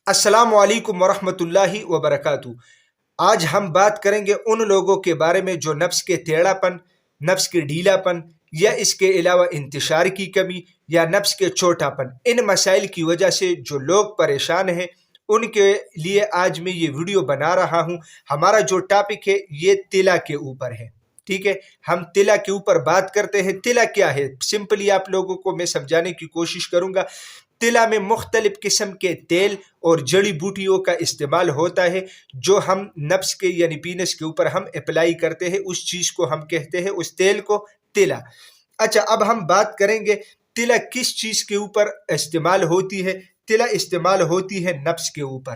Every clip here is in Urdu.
السلام علیکم ورحمۃ اللہ وبرکاتہ۔ آج ہم بات کریں گے ان لوگوں کے بارے میں جو نفس کے ٹیڑھا پن، نفس کے ڈھیلا پن یا اس کے علاوہ انتشار کی کمی یا نفس کے چھوٹا پن، ان مسائل کی وجہ سے جو لوگ پریشان ہیں ان کے لیے آج میں یہ ویڈیو بنا رہا ہوں۔ ہمارا جو ٹاپک ہے یہ تلا کے اوپر ہے، ٹھیک ہے۔ ہم تلا کے اوپر بات کرتے ہیں۔ تلا کیا ہے؟ سمپلی آپ لوگوں کو میں سمجھانے کی کوشش کروں گا۔ تلا میں مختلف قسم کے تیل اور جڑی بوٹیوں کا استعمال ہوتا ہے جو ہم نفس کے یعنی پینس کے اوپر ہم اپلائی کرتے ہیں، اس چیز کو ہم کہتے ہیں، اس تیل کو تلا۔ اچھا، اب ہم بات کریں گے تلا کس چیز کے اوپر استعمال ہوتی ہے۔ تلا استعمال ہوتی ہے نفس کے اوپر،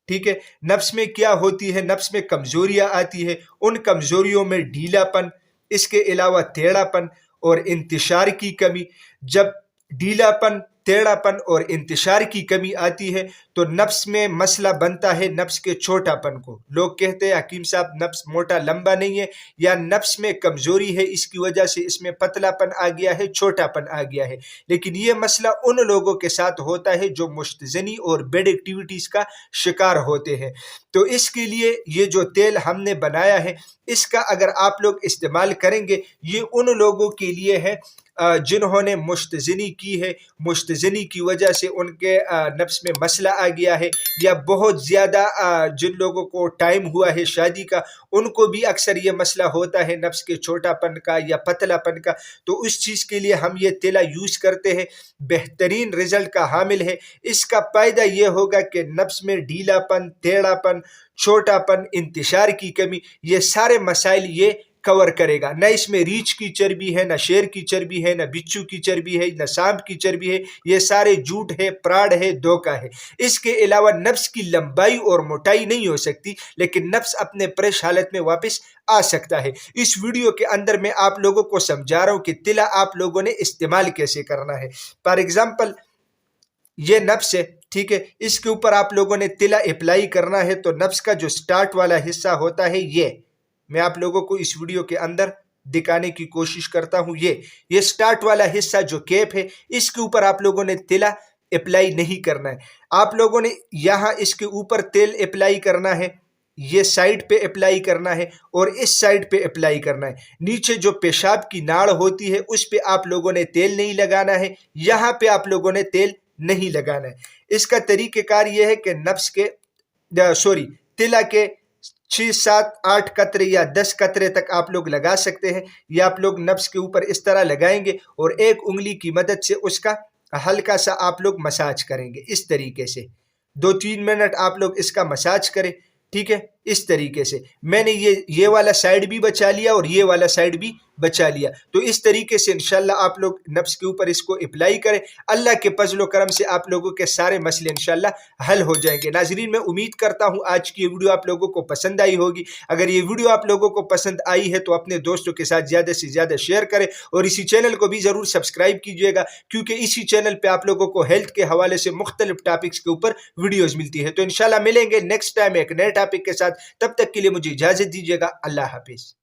ٹھیک ہے۔ نفس میں کیا ہوتی ہے؟ نفس میں کمزوریاں آتی ہے، ان کمزوریوں میں ڈھیلا پن، اس کے علاوہ ٹیڑھا پن اور انتشار کی کمی۔ جب ڈھیلا پن، ٹیڑھا پن اور انتشار کی کمی آتی ہے تو نفس میں مسئلہ بنتا ہے نفس کے چھوٹا پن کو۔ لوگ کہتے ہیں حکیم صاحب نفس موٹا لمبا نہیں ہے، یا نفس میں کمزوری ہے، اس کی وجہ سے اس میں پتلا پن آ گیا ہے، چھوٹا پن آ گیا ہے۔ لیکن یہ مسئلہ ان لوگوں کے ساتھ ہوتا ہے جو مشتزنی اور بیڈ ایکٹیویٹیز کا شکار ہوتے ہیں۔ تو اس کے لیے یہ جو تیل ہم نے بنایا ہے، اس کا اگر آپ لوگ استعمال کریں گے، یہ ان لوگوں کے لیے ہے جنہوں نے مشتزنی کی ہے، مشتزنی کی وجہ سے ان کے نفس میں مسئلہ آ گیا ہے، یا بہت زیادہ جن لوگوں کو ٹائم ہوا ہے شادی کا، ان کو بھی اکثر یہ مسئلہ ہوتا ہے نفس کے چھوٹا پن کا یا پتلا پن کا۔ تو اس چیز کے لیے ہم یہ تیلا یوز کرتے ہیں، بہترین رزلٹ کا حامل ہے۔ اس کا فائدہ یہ ہوگا کہ نفس میں ڈھیلا پن، ٹیڑھا پن، چھوٹا پن، انتشار کی کمی، یہ سارے مسائل یہ کور کرے گا۔ نہ اس میں ریچھ کی چربی ہے، نہ شیر کی چربی ہے، نہ بچھو کی چربی ہے، نہ سانپ کی چربی ہے، یہ سارے جھوٹ ہے، پراڈ ہے، دھوکہ ہے۔ اس کے علاوہ نفس کی لمبائی اور موٹائی نہیں ہو سکتی، لیکن نفس اپنے فریش حالت میں واپس آ سکتا ہے۔ اس ویڈیو کے اندر میں آپ لوگوں کو سمجھا رہا ہوں کہ تلا آپ لوگوں نے استعمال کیسے کرنا ہے۔ فار ایگزامپل یہ نفس ہے، ٹھیک ہے، اس کے اوپر آپ لوگوں نے تلا اپلائی کرنا ہے تو نفس کا جو سٹارٹ والا حصہ ہوتا ہے، یہ میں آپ لوگوں کو اس ویڈیو کے اندر دکھانے کی کوشش کرتا ہوں۔ یہ سٹارٹ والا حصہ جو کیپ ہے، اس کے اوپر آپ لوگوں نے تلا اپلائی نہیں کرنا ہے۔ آپ لوگوں نے یہاں اس کے اوپر تیل اپلائی کرنا ہے، یہ سائڈ پہ اپلائی کرنا ہے اور اس سائڈ پہ اپلائی کرنا ہے۔ نیچے جو پیشاب کی ناڑ ہوتی ہے اس پہ آپ لوگوں نے تیل نہیں لگانا ہے، یہاں پہ آپ لوگوں نے تیل نہیں لگانا ہے۔ اس کا طریقہ کار یہ ہے کہ نفس کے تلا کے 6 7 8 قطرے یا 10 قطرے تک آپ لوگ لگا سکتے ہیں۔ یہ آپ لوگ نفس کے اوپر اس طرح لگائیں گے اور ایک انگلی کی مدد سے اس کا ہلکا سا آپ لوگ مساج کریں گے، اس طریقے سے 2-3 منٹ آپ لوگ اس کا مساج کریں، ٹھیک ہے۔ اس طریقے سے میں نے یہ والا سائڈ بھی بچا لیا اور یہ والا سائڈ بھی بچا لیا۔ تو اس طریقے سے انشاءاللہ آپ لوگ نفس کے اوپر اس کو اپلائی کریں، اللہ کے فضل و کرم سے آپ لوگوں کے سارے مسئلے انشاءاللہ حل ہو جائیں گے۔ ناظرین، میں امید کرتا ہوں آج کی یہ ویڈیو آپ لوگوں کو پسند آئی ہوگی۔ اگر یہ ویڈیو آپ لوگوں کو پسند آئی ہے تو اپنے دوستوں کے ساتھ زیادہ سے زیادہ شیئر کریں اور اسی چینل کو بھی ضرور سبسکرائب کیجیے گا، کیونکہ اسی چینل پہ آپ لوگوں کو ہیلتھ کے حوالے سے مختلف ٹاپکس کے اوپر ویڈیوز ملتی ہے۔ تو انشاءاللہ ملیں گے نیکسٹ ٹائم ایک نئے ٹاپک کے ساتھ، تب تک کے لیے مجھے اجازت دیجیے گا۔ اللہ حافظ۔